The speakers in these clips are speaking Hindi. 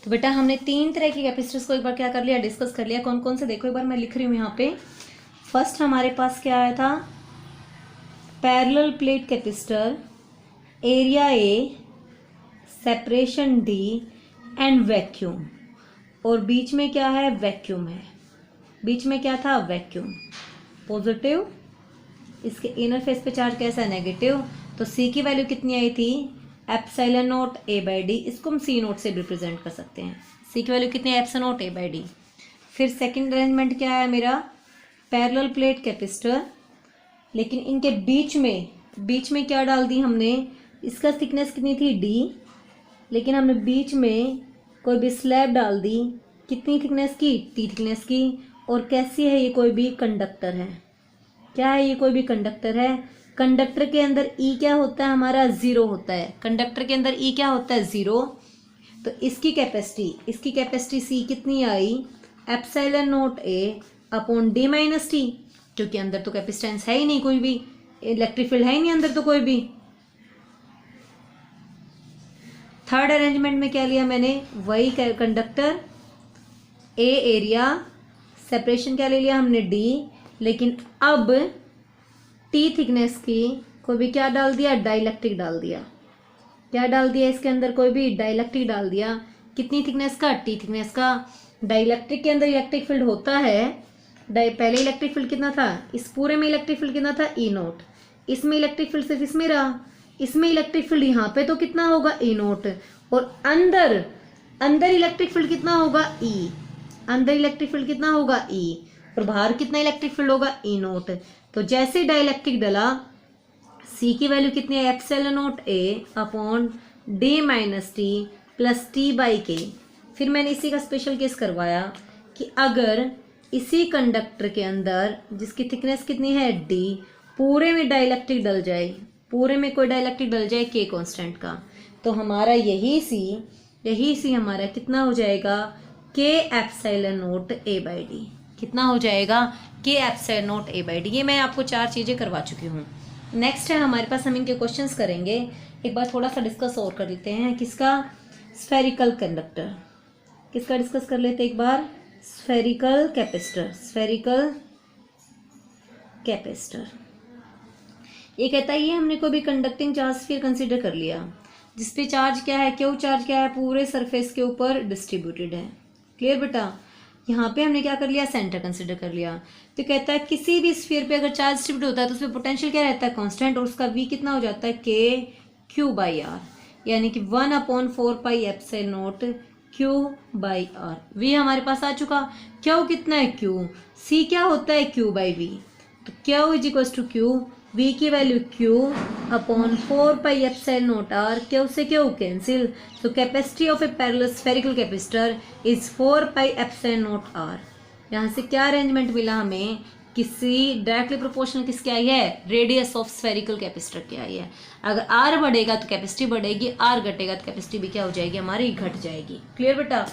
तो बेटा हमने 3 तरह के कैपेसिटर्स को एक बार क्या कर लिया, डिस्कस कर लिया। कौन कौन से देखो एक बार मैं लिख रही हूँ यहाँ पे। फर्स्ट हमारे पास क्या आया था, parallel plate capacitor, area A, separation D and vacuum. और बीच में क्या है, वैक्यूम है। बीच में क्या था, वैक्यूम। पॉजिटिव, इसके इनर फेस पे चार्ज कैसा है, नेगेटिव। तो सी की वैल्यू कितनी आई थी, epsilon naught A by D. इसको हम सी नोट से रिप्रेजेंट कर सकते हैं। सी की वैल्यू कितनी है, epsilon naught A by D. फिर सेकंड अरेंजमेंट क्या है मेरा, पैरेलल प्लेट कैपेसिटर, लेकिन इनके बीच में क्या डाल दी हमने, इसका थिकनेस कितनी थी, डी, लेकिन हमने बीच में कोई भी स्लैब डाल दी, कितनी थिकनेस की, टी थिकनेस की। और कैसी है ये, कोई भी कंडक्टर है। क्या है ये, कोई भी कंडक्टर है। कंडक्टर के अंदर ई क्या होता है हमारा, ज़ीरो होता है। कंडक्टर के अंदर ई क्या होता है, ज़ीरो। तो इसकी कैपेसिटी सी कितनी आई, epsilon naught A upon D minus T, क्योंकि अंदर तो कैपेसिटेंस है ही नहीं, कोई भी इलेक्ट्रिक फील्ड है ही नहीं अंदर तो कोई भी। थर्ड अरेंजमेंट में क्या लिया मैंने, वही कंडक्टर, ए एरिया, सेपरेशन क्या ले लिया हमने, डी, लेकिन अब टी थिकनेस की कोई भी क्या डाल दिया, डाइलेक्ट्रिक डाल दिया। क्या डाल दिया इसके अंदर, कोई भी डाइलेक्ट्रिक डाल दिया। कितनी थिकनेस का, टी थिकनेस का। डाइलेक्ट्रिक के अंदर इलेक्ट्रिक फील्ड होता है, पहले इलेक्ट्रिक फील्ड कितना था, इस पूरे में इलेक्ट्रिक फील्ड कितना था, ई नोट। इसमें इलेक्ट्रिक फील्ड सिर्फ इसमें रहा, इसमें इलेक्ट्रिक फील्ड यहाँ पे तो कितना होगा, ई नोट। और अंदर इलेक्ट्रिक फील्ड कितना होगा, ई। अंदर इलेक्ट्रिक फील्ड कितना होगा, ई। और बाहर कितना इलेक्ट्रिक फील्ड होगा, ई नोट। तो जैसे डाइलेक्ट्रिक डला, सी की वैल्यू कितनी है, epsilon naught A upon D minus T plus T by के। फिर मैंने इसी का स्पेशल केस करवाया कि अगर इसी कंडक्टर के अंदर जिसकी थिकनेस कितनी है, डी, पूरे में डाइलेक्ट्रिक डल जाए, पूरे में कोई डाइलेक्ट्रिक डल जाए के कांस्टेंट का, तो हमारा यही सी हमारा कितना हो जाएगा, के epsilon naught A by D. कितना हो जाएगा, के epsilon naught A by D. ये मैं आपको 4 चीज़ें करवा चुकी हूँ। नेक्स्ट है हमारे पास, हम इनके क्वेश्चंस करेंगे। एक बार थोड़ा सा डिस्कस और कर लेते हैं, किसका, स्फेरिकल कंडक्टर। किसका डिस्कस कर लेते हैं एक बार, स्फेरिकल कैपेसिटर। ये कहता है, ये हमने कोई भी कंडक्टिंग चार्ज स्फीयर कंसिडर कर लिया, जिसपे चार्ज क्या है, क्यू चार्ज क्या है, पूरे सरफेस के ऊपर डिस्ट्रीब्यूटेड है। क्लियर बेटा। यहाँ पे हमने क्या कर लिया, सेंटर कंसिडर कर लिया। तो कहता है किसी भी स्फीयर पे अगर चार्ज डिस्ट्रीब्यूट होता है तो उसमें पोटेंशियल क्या रहता है, कांस्टेंट, और उसका वी कितना हो जाता है, के क्यू बाई आर, यानी कि 1/4 pi epsilon naught Q by R. V हमारे पास आ चुका। क्यू कितना है, क्यू। सी क्या होता है, क्यू बाई वी। तो Q is equal to Q, V की value Q upon 4 pi epsilon naught R. Q से क्यू कैंसिल, तो capacity of a parallel spherical capacitor is 4 pi epsilon naught R. यहाँ से क्या अरेंजमेंट मिला हमें, किसी डायरेक्टली प्रोपोर्शनल किसके आई है, रेडियस ऑफ स्फेरिकल कैपेसिटर की आई है। अगर आर बढ़ेगा तो कैपेसिटी बढ़ेगी, आर घटेगा तो कैपेसिटी भी क्या हो जाएगी, हमारी घट जाएगी। क्लियर बेटा।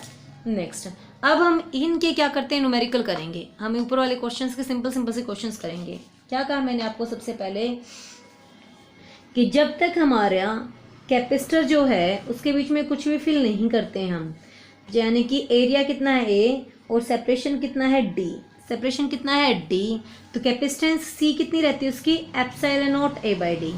नेक्स्ट अब हम इनके क्या करते हैं, न्यूमेरिकल करेंगे। हम ऊपर वाले क्वेश्चंस के सिंपल से क्वेश्चंस करेंगे। क्या कहा मैंने आपको सबसे पहले, कि जब तक हमारा कैपेसिटर जो है उसके बीच में कुछ भी फिल नहीं करते हैं हम, यानी कि एरिया कितना है ए और सेपरेशन कितना है डी, तो कैपेसिटेंस सी कितनी रहती है उसकी, epsilon naught A by D.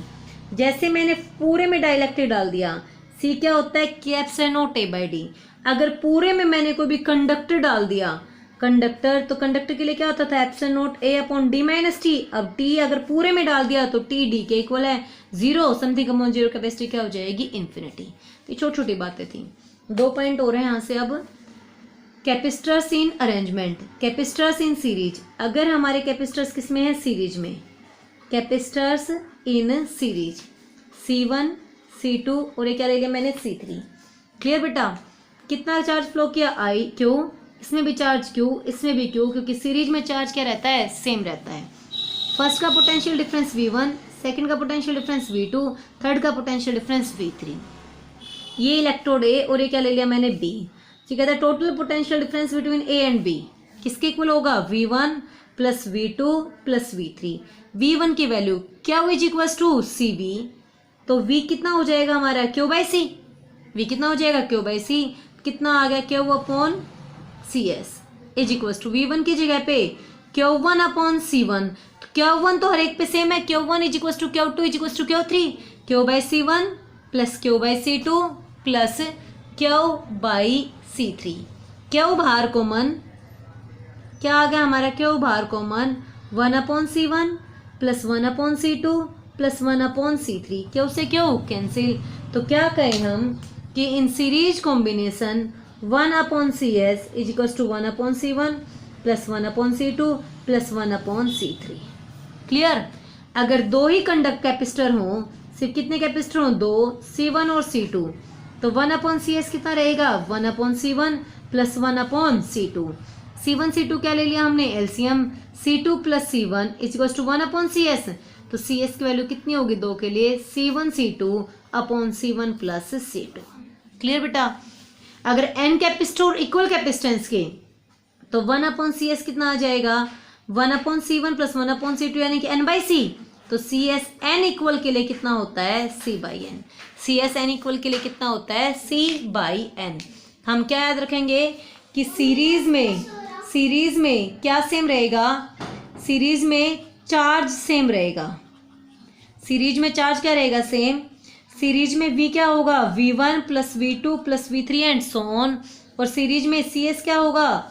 जैसे मैंने पूरे में डाइलेक्ट्रिक डाल दिया, सी क्या होता है, के epsilon naught A by D. अगर पूरे में मैंने कोई भी कंडक्टर डाल दिया, तो कंडक्टर के लिए क्या होता था, epsilon naught A upon D minus T. अब टी अगर पूरे में डाल दिया तो टी डी के इक्वल है 0, समथिंग अपॉन 0, कैपेसिटी क्या हो जाएगी, इन्फिनिटी। तो छोटी छोटी बातें थी। 2 पॉइंट हो रहे हैं यहाँ से। अब capacitors in arrangement, capacitors in series. अगर हमारे कैपेसिटर्स किस में है, सीरीज में, capacitors in series, C1 C2 और ये क्या ले लिया मैंने, C3। क्लियर बेटा। कितना चार्ज फ्लो किया, I क्यू, इसमें भी चार्ज क्यू, इसमें भी क्यू, क्योंकि सीरीज में चार्ज क्या रहता है, सेम रहता है। फर्स्ट का पोटेंशियल डिफरेंस V1, सेकंड का पोटेंशियल डिफरेंस V2, थर्ड का पोटेंशियल डिफरेंस V3। ये इलेक्ट्रोड ए और ये क्या ले लिया मैंने, B। ठीक है, total potential difference between A and B किसके इक्वल होगा, V1 plus V2 plus V3। V1 की वैल्यू क्या इज इक्वल टू CV, तो V कितना हो जाएगा हमारा, Q बाई सी। V कितना हो जाएगा, Q बाई सी। कितना आ गया Q upon C S is equal to V1 की जगह पे Q1 अपॉन C1, तो Q1 तो हर एक पे सेम है, Q1 is equal to Q2 is equal to Q3, Q by C1 plus Q by C2 plus Q by C3। Q बाहर कॉमन, क्या आ गया हमारा Q बाहर common 1 upon C1 plus 1 upon C2 plus 1 upon C3, Q से Q कैंसिल। तो क्या कहें हम कि in series combination 1 upon C S is equal to 1 upon C1 plus 1 upon C2 plus 1 upon C3। Clear. अगर दो ही कंडक्ट कैपेसिटर हों, सिर्फ कितने कैपेसिटर हों, दो, C1 और C2, तो 1 अपॉन सी एस कितना रहेगा 1 upon C1 plus 1 upon C2। C1 C2 क्या ले लिया हमने LCM, C2 plus C1 is equal to 1 upon C S, तो सी एस की वैल्यू कितनी होगी दो के लिए C1 C2 upon C1 plus C2। Clear बेटा। अगर एन कैपेसिटर इक्वल कैपेसिटेंस के तो 1 अपॉन सी एस कितना आ जाएगा 1 upon C1 plus 1 upon C2 यानी कि n बाई सी, तो सी एस एन इक्वल के लिए कितना होता है C by N, C S N equal के लिए कितना होता है C बाई एन। हम क्या याद रखेंगे कि सीरीज में क्या सेम रहेगा, सीरीज में चार्ज सेम रहेगा, सीरीज में चार्ज क्या रहेगा सेम, सीरीज में V क्या होगा V1 plus V2 plus V3 and so on, और सीरीज में CS क्या होगा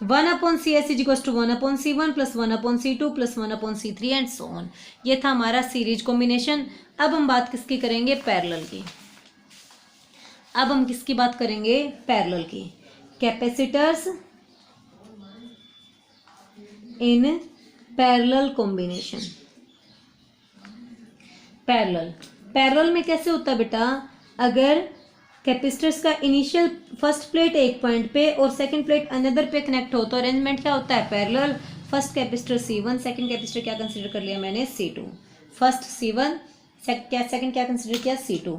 1 upon C S is equal to 1 upon C1 plus 1 upon C2 plus 1 upon C3 and so on. ये था हमारा सीरीज कॉम्बिनेशन। अब हम बात किसकी करेंगे पैरेलल की, अब हम किसकी बात करेंगे पैरेलल की, capacitors in parallel combination. Parallel में कैसे होता है बेटा, अगर कैपेसिटर्स का इनिशियल फर्स्ट प्लेट एक पॉइंट पे और सेकंड प्लेट अनदर पे कनेक्ट हो तो अरेंजमेंट क्या होता है parallel. First capacitor C1, second capacitor क्या कंसीडर कर लिया मैंने C2, फर्स्ट C1 सेकंड क्या कंसीडर किया C2।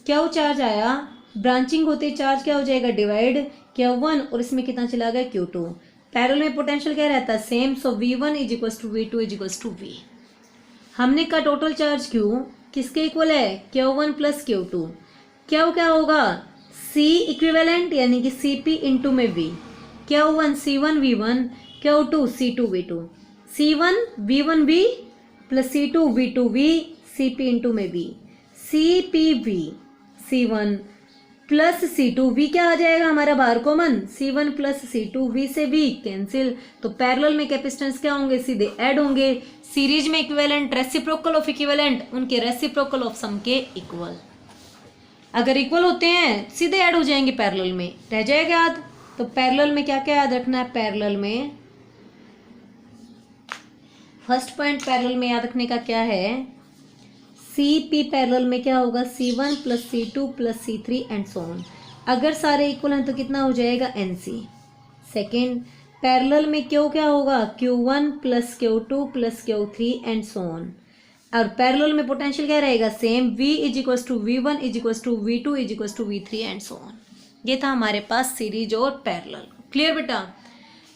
क्या चार्ज आया, ब्रांचिंग होते चार्ज क्या हो जाएगा डिवाइड Q1 और इसमें कितना चला गया Q2। पैरेलल में पोटेंशियल क्या रहता है same, so V1 is equal to V2 is equal to V। हमने का टोटल चार्ज Q किसके इक्वल है Q1 प्लस Q2, क्या होगा C इक्विवेलेंट यानी कि CP इंटू में V, Q1 C1 V1 Q2 C2 V2, C1 V1 V plus C2 V2 V CP into में V, CPV C1 plus C2 V क्या आ जाएगा हमारा बाहर common C1 plus C2 V से V कैंसिल। तो पैरेलल में कैपेसिटेंस क्या होंगे सीधे ऐड होंगे, सीरीज में इक्विवेलेंट रेसिप्रोकल ऑफ इक्विवेलेंट उनके रेसिप्रोकल ऑफ सम के इक्वल, अगर इक्वल होते हैं सीधे ऐड हो जाएंगे पैरेलल में, रह जाएगा याद। तो पैरेलल में क्या क्या याद रखना है, पैरेलल में फर्स्ट पॉइंट पैरेलल में याद रखने का क्या है, CP पैरेलल में क्या होगा C1 plus C2 plus C3 and so on, अगर सारे इक्वल हैं तो कितना हो जाएगा NC। सेकेंड पैरेलल में Q क्या होगा Q1 plus Q2 plus Q3 and so on, और पैरेलल में पोटेंशियल क्या रहेगा same V is equal to V1 is equal to V2 is equal to V3 and so on. ये था हमारे पास सीरीज और पैरेलल। क्लियर बेटा।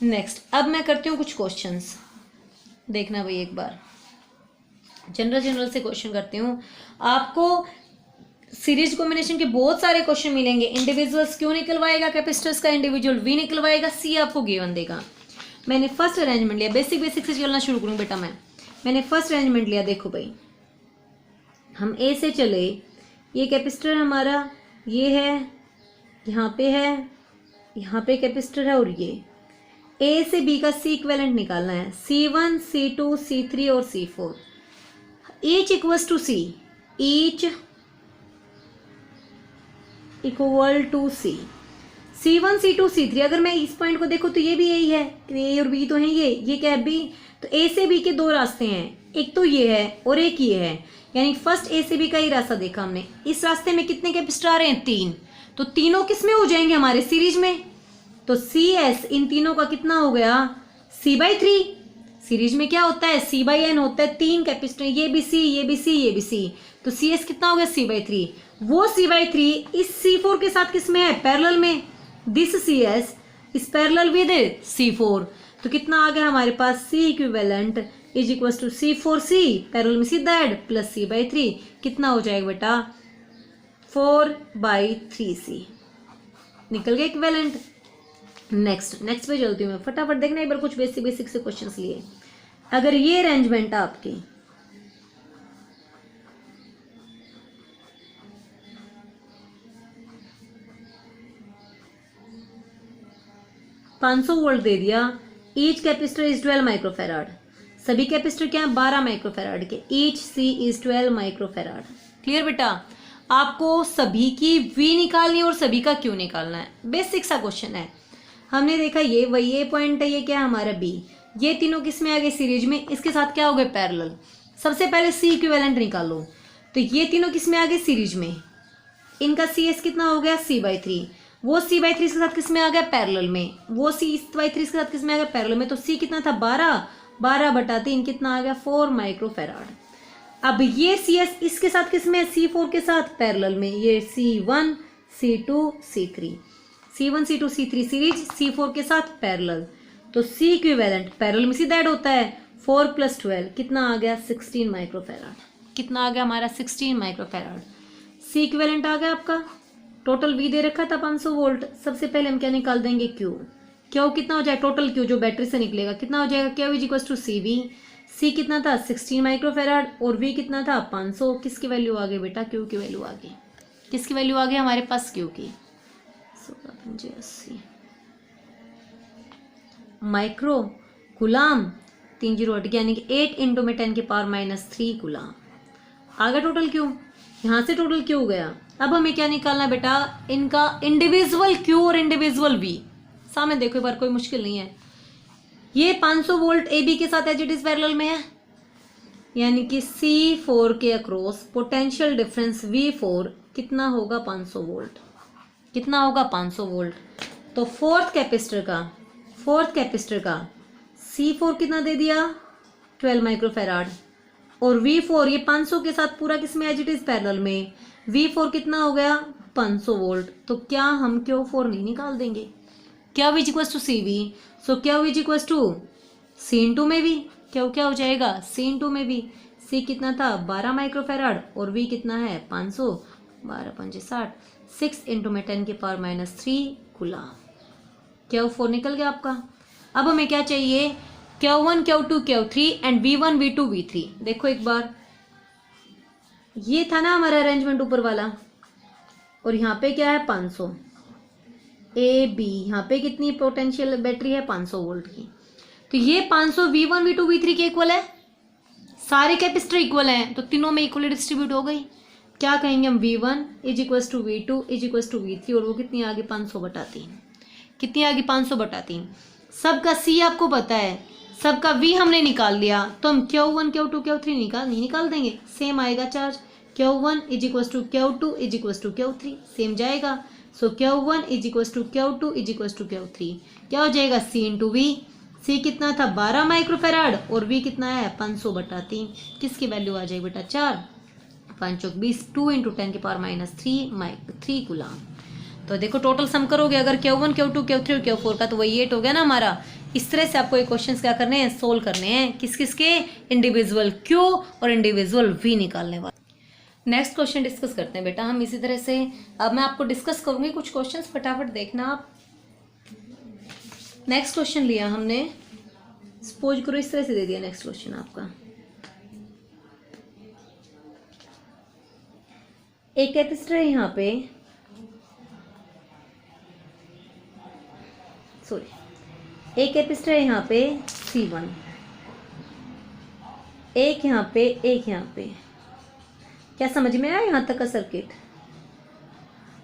नेक्स्ट अब मैं करती हूँ कुछ क्वेश्चंस, देखना भाई एक बार जनरल से क्वेश्चन करती हूँ। आपको सीरीज कॉम्बिनेशन के बहुत सारे क्वेश्चन मिलेंगे, इंडिविजुअल्स क्यों निकलवाएगा कैपेसिटर्स का, इंडिविजुअल V निकलवाएगा, C आपको गिवन देगा। मैंने फर्स्ट अरेंजमेंट लिया, बेसिक से चलना शुरू करूँ बेटा मैंने फर्स्ट अरेंजमेंट लिया। देखो भाई हम A से चले, ये कैपेसिटर हमारा ये है, यहाँ पे है, यहाँ पे कैपेसिटर है, और ये A से B का C इक्विवेलेंट निकालना है, C1 C2 C3 और C4 each equals to C, each equal to C, C1 C2 C3। अगर मैं इस पॉइंट को देखो तो ये भी यही है, A और B तो है, ये क्या है B, तो A से B के दो रास्ते हैं, एक तो ये है और एक ये है, यानी फर्स्ट A से B का ही रास्ता देखा हमने। इस रास्ते में कितने कैपेसिटर आ रहे हैं 3, तो तीनों किस में हो जाएंगे हमारे सीरीज में, तो CS इन तीनों का कितना हो गया C/3। सीरीज में क्या होता है C/N होता है, 3 कैपेसिटर, ये भी C ये भी C ये भी C, तो CS कितना हो गया C/3। वो C/3 इस C4 के साथ किस में है पैरेलल में, this CS is parallel with C4, तो कितना आ गया हमारे पास C equivalent is equal to C4C parallel में सीधा ऐड प्लस C/3, कितना हो जाएगा बेटा 4/3C। निकल गया इक्विवेलेंट। नेक्स्ट पे चलती हूँ मैं, फटाफट देखना एक बार कुछ बेसिक से क्वेश्चंस लिए। अगर ये अरेंजमेंट आपकी 500 वोल्ट दे दिया, ईच कैपेसिटर इज 12 माइक्रोफेराड, सभी कैपेसिटर क्या है 12 माइक्रोफेराड के, each C is 12 microfarad. Clear बेटा, आपको सभी की वी निकालनी है और सभी का क्यू निकालना है। बेसिक सा क्वेश्चन है। हमने देखा ये पॉइंट है, ये क्या है हमारा बी, ये तीनों किस में आ गए सीरीज में, इसके साथ क्या हो गए पैरेलल। सबसे पहले सी इक्विवेलेंट निकालो, तो ये तीनों किस में आ गए सीरीज में, इनका सी एस कितना हो गया C/3, वो C/3 के साथ किस में आ गया पैरेलल में, वो C/3 के साथ किस में आ गया पैरेलल में, तो सी कितना था 12/3 कितना आ गया 4 माइक्रोफेराड। अब ये CS इसके साथ किस में, C4 के साथ पैरेलल में, ये C1 C2 C3, C1 C2 C3 series, C4 के साथ पैरेलल, तो C इक्विवेलेंट पैरेलल में सीधा ऐड होता है, 4 + 12 कितना आ गया 16 माइक्रोफेराड। कितना आ गया हमारा 16 माइक्रोफेराड। C इक्विवेलेंट आ गया आपका। टोटल V दे रखा था 500 वोल्ट। सबसे पहले हम क्या निकाल देंगे Q कितना हो जाए, टोटल Q जो बैटरी से निकलेगा कितना हो जाएगा, Q = CV। C कितना था 16 माइक्रोफेराड और V कितना था 500। किसकी वैल्यू आ गई बेटा, Q की वैल्यू आ गई। किसकी वैल्यू आ गई हमारे पास, Q की। 16 माइक्रो गुलाम 308 यानी कि 8 × 10⁻³ गुलाम आ गया टोटल Q। यहाँ से टोटल Q हो गया। अब हमें क्या निकालना बेटा, इनका इंडिविजुअल Q और इंडिविजुअल V। सामने देखो एक बार, कोई मुश्किल नहीं है। ये 500 वोल्ट AB के साथ एज इट इज पैरेलल में है, यानी कि C4 के अक्रॉस पोटेंशियल डिफरेंस V4 कितना होगा 500 वोल्ट। कितना होगा 500 वोल्ट। तो फोर्थ कैपेसिटर का C4 कितना दे दिया 12 माइक्रोफेराड और V4 ये 500 के साथ पूरा किसमें एज इट इज पैरेलल में, V4 कितना हो गया 500 वोल्ट। तो क्या हम Q4 नहीं निकाल देंगे, क्या V = CV, सो क्या V = C में भी क्या हो जाएगा C में भी। C कितना था 12 माइक्रोफेराड और V कितना है 500, 12×5 = 60, 6 × 10⁻³ गुलाम। Q4 निकल गया आपका। अब हमें क्या चाहिए, Q1 Q2 Q3 and V1 V2 V3। देखो एक बार, ये था ना हमारा अरेंजमेंट ऊपर वाला, और यहाँ पे क्या है 500 AB, यहाँ पे कितनी पोटेंशियल बैटरी है 500 वोल्ट की। तो ये 500 V1 V2 V3 के इक्वल है, सारे कैपेसिटर इक्वल हैं, तो तीनों में इक्वली डिस्ट्रीब्यूट हो गई। क्या कहेंगे हम, V1 = V2 = V3, और वो कितनी आ गई 500/3। कितनी आ गई 500/3। सबका C आपको पता है, सबका V हमने निकाल लिया, तो हम Q1 Q2 Q3 नहीं निकाल देंगे, सेम आएगा charge. Q1 = Q2 = Q3 same जाएगा। सो Q1 = Q2 = Q3 क्या हो जाएगा C × V। C कितना था 12 माइक्रोफेराड और V कितना है 500/3। किसकी वैल्यू आ जाएगी बेटा 4, 5 × 20, 2 × 10⁻³ गुलाम। तो देखो टोटल सम करोगे अगर Q1 Q2 Q3 और Q4 का, तो वही 8 हो गया ना हमारा। इस तरह से आपको ये क्वेश्चंस क्या करने हैं, सोल्व करने हैं। किस के, इंडिविजुअल Q और इंडिविजुअल V निकालने वाले। नेक्स्ट क्वेश्चन डिस्कस करते हैं बेटा हम इसी तरह से। अब मैं आपको डिस्कस करूंगी कुछ क्वेश्चंस, फटाफट देखना आप। नेक्स्ट क्वेश्चन लिया हमने, सपोज करो इस तरह से दे दिया नेक्स्ट क्वेश्चन आपका। एक कैपेसिटर है यहाँ पे, एक कैपेसिटर है यहाँ पे C1, एक यहाँ पे। क्या समझ में आया यहाँ तक का सर्किट।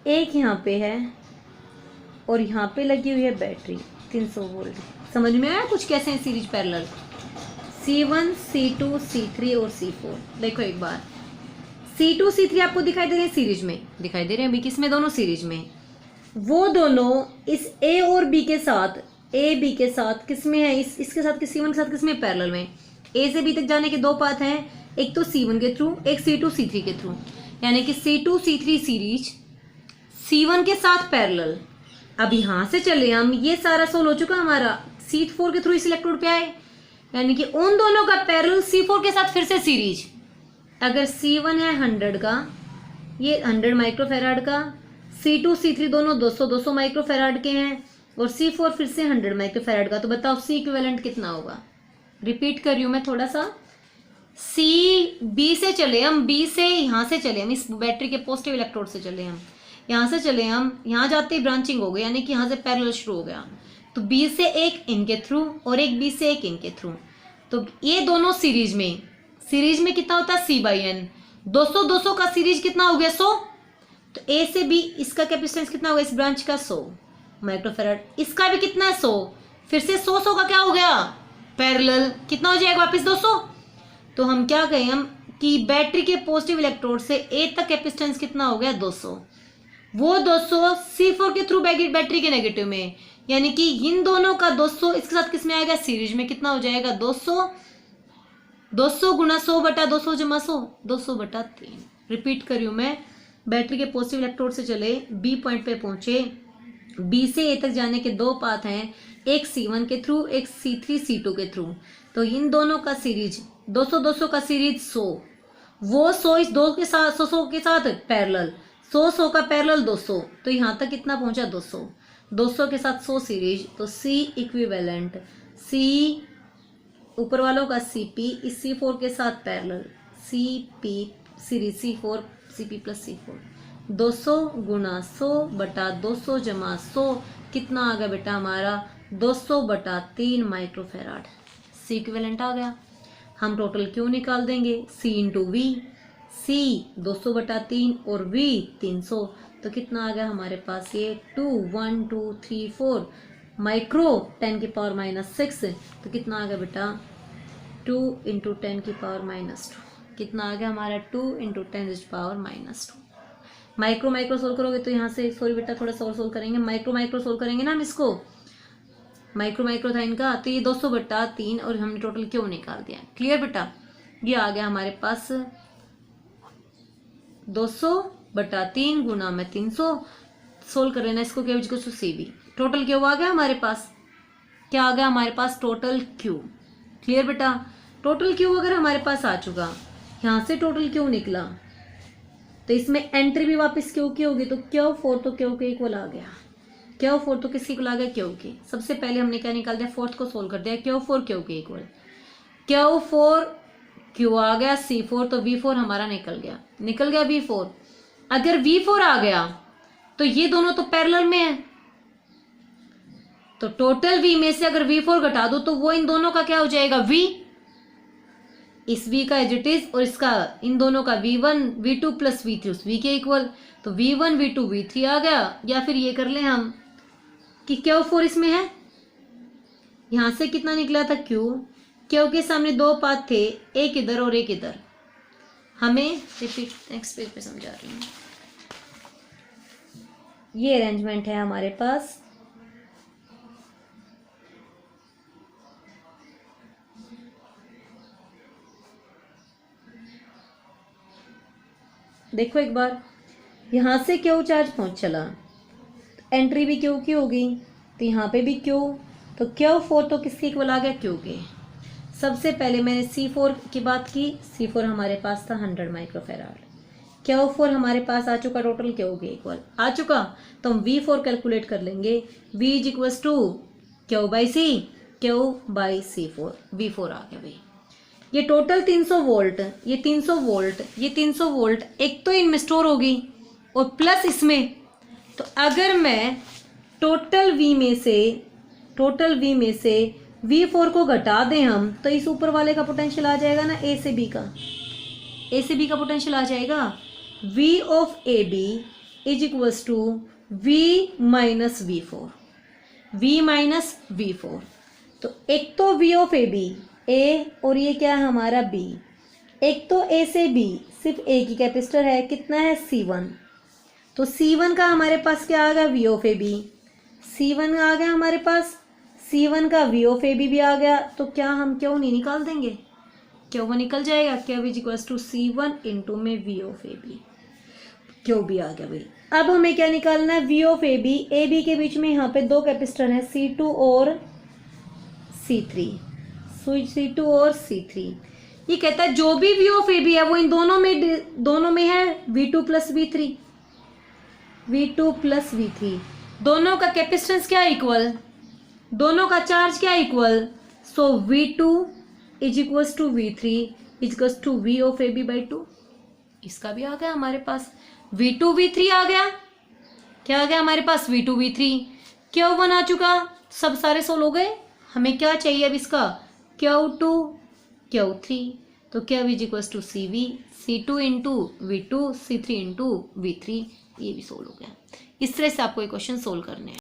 एक यहाँ पे है और यहाँ पे लगी हुई है बैटरी 300 वोल्ट। समझ में आया कुछ कैसे हैं series parallel, C1 C2 C3 और C4। देखो एक बार, C2 C3 आपको दिखाई दे रहे हैं सीरीज में, दिखाई दे रहे हैं अभी किसमें, दोनों सीरीज में। वो दोनों इस A और B के साथ, B के साथ किसमें है, इसके साथ C1 के साथ किसमें पैरेलल में। A से B तक जाने के दो पाथ हैं, एक तो C1 के थ्रू, एक C2 C3 के थ्रू, यानी कि C2 C3 सीरीज C1 के साथ पैरेलल। अब यहाँ से चले हम, ये सारा सोल्व हो चुका हमारा, C4 के थ्रू इस इलेक्ट्रोड पे आए, यानी कि उन दोनों का पैरेलल C4 के साथ फिर से सीरीज। अगर C1 है 100 का, ये 100 माइक्रोफेराड का, C2 C3 दोनों 200 माइक्रोफेराड के हैं और C4 फिर से 100 माइक्रोफेराड का। तो बताओ C इक्विवेलेंट कितना होगा। रिपीट कर रही हूँ मैं थोड़ा सा। बी से चले हम, बी से यहाँ से चले हम, इस बैटरी के पॉजिटिव इलेक्ट्रोड से चले हम, यहाँ से चले हम, यहाँ जाते ही ब्रांचिंग हो गई, यानी कि यहाँ से पैरेलल शुरू हो गया। तो बी से एक इनके थ्रू और एक बी से एक इनके थ्रू, तो ये दोनों सीरीज में कितना होता है C/N। 200 का सीरीज कितना हो गया 100। तो ए से बी इसका कैपेसिटेंस कितना होगा इस ब्रांच का 100 माइक्रोफेराड, इसका भी कितना है 100, फिर से 100 का क्या हो गया पैरेलल, कितना हो जाएगा वापस 200। तो हम क्या कहें हम कि बैटरी के पॉजिटिव इलेक्ट्रोड से ए तक कैपेसिटेंस कितना हो गया 200, वो 200 C4 के थ्रू बैटरी के नेगेटिव में, यानी कि इन दोनों का 200 इसके साथ किस में आएगा सीरीज में, कितना हो जाएगा 200 गुना 100 बटा 200 जमा 100, 200 बटा 3। रिपीट कर रही हूं मैं, बैटरी के पॉजिटिव इलेक्ट्रोड से चले, बी पॉइंट पे पहुंचे, बी से ए तक जाने के दो पाथ हैं, एक C1 के थ्रू एक C3 C2 के थ्रू। तो इन दोनों का सीरीज 200 का सीरीज 100, वो 100 इस दो के साथ 100 के साथ पैरेलल, 100 का पैरेलल 200, तो यहाँ तक कितना पहुंचा 200 के साथ 100 सीरीज। तो C इक्विवेलेंट, C ऊपर वालों का CP इस C4 के साथ parallel, CP series CP plus C4, 200 गुना 100 बटा 200 जमा 100, कितना आ गया बेटा हमारा 200 बटा 3 माइक्रोफेराड। C इक्विवेलेंट आ गया। हम टोटल क्यों निकाल देंगे, C इंटू V, C 200 बटा 3 और V 300, तो कितना आ गया हमारे पास ये 2 1 2 3 4 माइक्रो 10 की पावर -6, तो कितना आ गया बेटा 2 इंटू 10 की पावर -2, कितना आ गया हमारा 2 इंटू 10 की पावर -2। माइक्रो सोल्व करोगे तो यहाँ से, सॉरी बेटा थोड़ा सा और सोल्व करेंगे, माइक्रो सोल्व करेंगे ना हम इसको, माइक्रो था इनका, तो ये 200 बटा 3 और हमने टोटल क्यों निकाल दिया। क्लियर बेटा, ये आ गया हमारे पास 200 बटा 3 गुना में 300, सोल्व कर लेना इसको, क्या CV टोटल क्यों आ गया हमारे पास, क्या आ गया हमारे पास टोटल क्यू। क्लियर बेटा, टोटल क्यू अगर हमारे पास आ चुका, यहाँ से टोटल क्यू निकला, तो इसमें एंट्री भी वापस क्यू की होगी, तो Q4 तो क्यू के इक्वल आ गया, Q4 तो किसके इक्वल आ गया क्यू के। सबसे पहले हमने क्या निकाल दिया, फोर्थ को सोल्व कर दिया, Q4 क्यू के इक्वल, Q4 क्यू आ गया, C4 तो V4 हमारा निकल गया V4। अगर V4 आ गया तो ये दोनों तो पैरेलल में है, तो टोटल V में से अगर V4 घटा दो तो वो इन दोनों का क्या हो जाएगा V, इस V का एज इट इज और इसका इन दोनों का V1 V2 प्लस V3 उस V के इक्वल, तो V1 V2 V3 आ गया। या फिर ये कर ले हम कि Q4 इसमें है, यहां से कितना निकला था Q के सामने दो पाथ थे, एक इधर और एक इधर। हमें रिपीट नेक्स्ट पेज पे समझा रही हूँ, ये अरेंजमेंट है हमारे पास। देखो एक बार, यहाँ से क्यू चार्ज पहुँच चला, एंट्री भी क्यू की होगी, तो यहाँ पे भी क्यू, तो Q4 तो किसके इक्वल आ गया क्यू के। सबसे पहले मैंने C4 की बात की, C4 हमारे पास था 100 माइक्रोफेराड, Q4 हमारे पास आ चुका टोटल क्यू के इक्वल आ चुका, तो हम V4 कैलकुलेट कर लेंगे, V is equals to Q by C4, V4 आ गया भाई। ये टोटल 300 वोल्ट, ये 300 वोल्ट, ये 300 वोल्ट एक तो इनमें स्टोर होगी और प्लस इसमें, तो अगर मैं टोटल V में से V4 को घटा दें हम, तो इस ऊपर वाले का पोटेंशियल आ जाएगा ना A से B का पोटेंशियल आ जाएगा, V of AB is equals to V minus V4। तो एक तो V ऑफ AB A और ये क्या है हमारा B, एक तो A से B सिर्फ A की कैपेसिटर है, कितना है C1, तो C1 का हमारे पास क्या आ गया V ऑफ AB, C1 आ गया हमारे पास, C1 का V ऑफ AB भी आ गया, तो क्या हम क्यों नहीं निकाल देंगे, क्यों वो निकल जाएगा, क्या is equals to C1 into में V ऑफ AB, क्यों भी आ गया भाई। अब हमें क्या निकालना है, V ऑफ AB के बीच में यहाँ पे दो कैपेसिटर हैं C2 और C3, ये कहता है जो भी V ऑफ AB है वो इन दोनों में है V2 plus V3, V2 plus V3, दोनों का कैपेसिटेंस क्या इक्वल, दोनों का चार्ज क्या equal, so V2 is equals to V3 is equals to V of AB by 2। इसका भी आ गया हमारे पास, V2 V3 आ गया, क्या आ गया हमारे पास, V2 V3, Q1 आ चुका, सब सारे सोल्व हो गए। हमें क्या चाहिए अब इसका, Q2 Q3, तो Q is equals to CV, C2 into V2, C3 into V3, ये भी सोल्व हो गया। इस तरह से आपको ये क्वेश्चन सोल्व करने हैं।